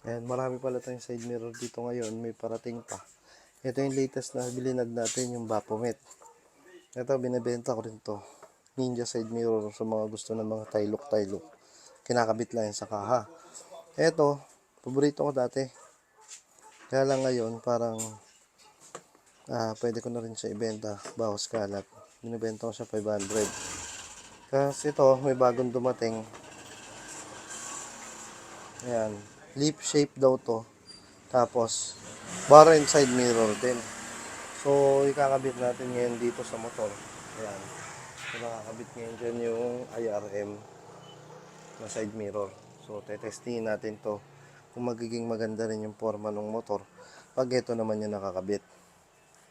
Ayan, marami pala tayong side mirror dito ngayon. May parating pa. Ito yung latest na bilinag natin, yung Baphomet. Ito, binibenta ko rin to. Ninja side mirror sa mga gusto ng mga tailok-tailok. Kinakabit lang yan sa kaha. Ito, paborito ko dati. Kaya lang ngayon, parang pwede ko na rin siya ibenta. Bawas kalat. Binibenta ko siya 500. Kasi ito, may bagong dumating. Ayan. Leaf shape daw to. Tapos, bar and side mirror din. So, ikakabit natin ngayon dito sa motor. Ayan. So, nakakabit ngayon dyan yung IRM na side mirror. So, tetestingin natin to kung magiging maganda rin yung forma ng motor pag ito naman yung nakakabit.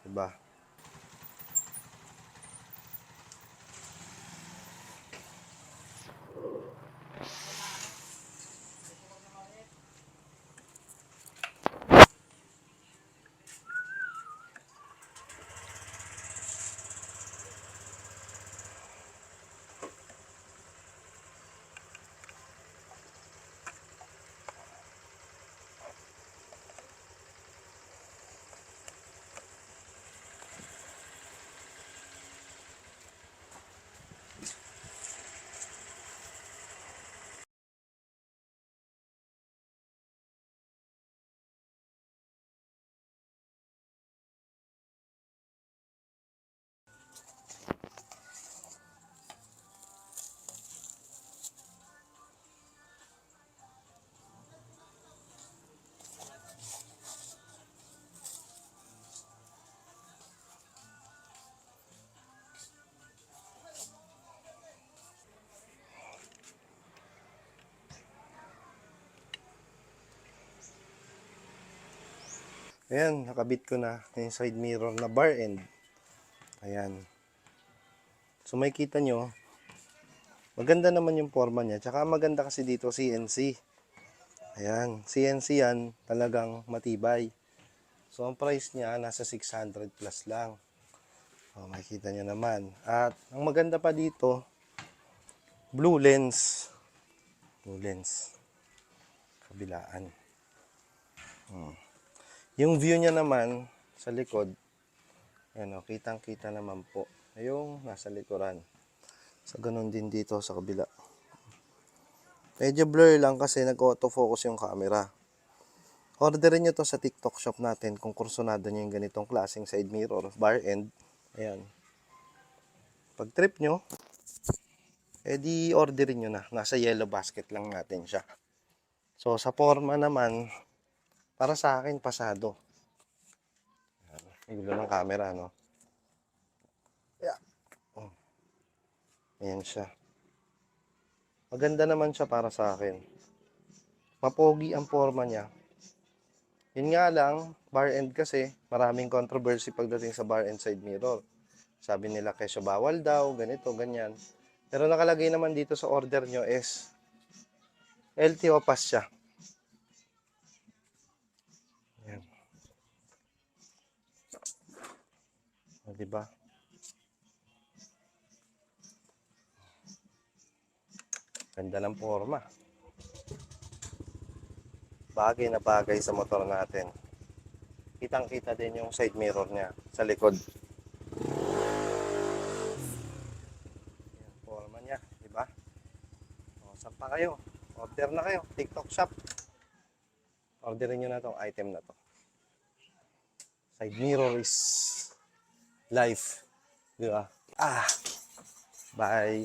Diba? Ayan, nakabit ko na yung side mirror na bar end. Ayan. So, makikita nyo, maganda naman yung forma niya. Tsaka maganda kasi dito CNC. Ayan, CNC yan, talagang matibay. So, ang price niya, nasa 600 plus lang. O, makikita nyo naman. At, ang maganda pa dito, blue lens. Blue lens. Kabilaan. Yung view niya naman, sa likod, ayan o, kitang-kita naman po. Yung nasa likuran. So, ganun din dito sa kabila. Medyo blur lang kasi nag-autofocus yung camera. Orderin nyo to sa TikTok shop natin kung kursunado nyo yung ganitong klaseng side mirror, bar end. Ayan. Pag trip nyo, edi orderin nyo na. Nasa yellow basket lang natin siya. So, sa forma naman, para sa akin, pasado. Ayan. Igulo ng camera, no? Yeah. Oh. Ayan siya. Maganda naman siya para sa akin. Mapogi ang forma niya. Yun nga lang, bar end kasi, maraming controversy pagdating sa bar end side mirror. Sabi nila kesyo bawal daw, ganito, ganyan. Pero nakalagay naman dito sa order nyo is LTO pass siya. Yan. O, diba? Ganda ng forma. Bagay na bagay sa motor natin. Kitang-kita din yung side mirror niya sa likod. Yan, forma niya, diba? O, saan pa kayo? Order na kayo. TikTok shop. Orderin nyo na tong item na to. Side mirror is life. Diba? Bye.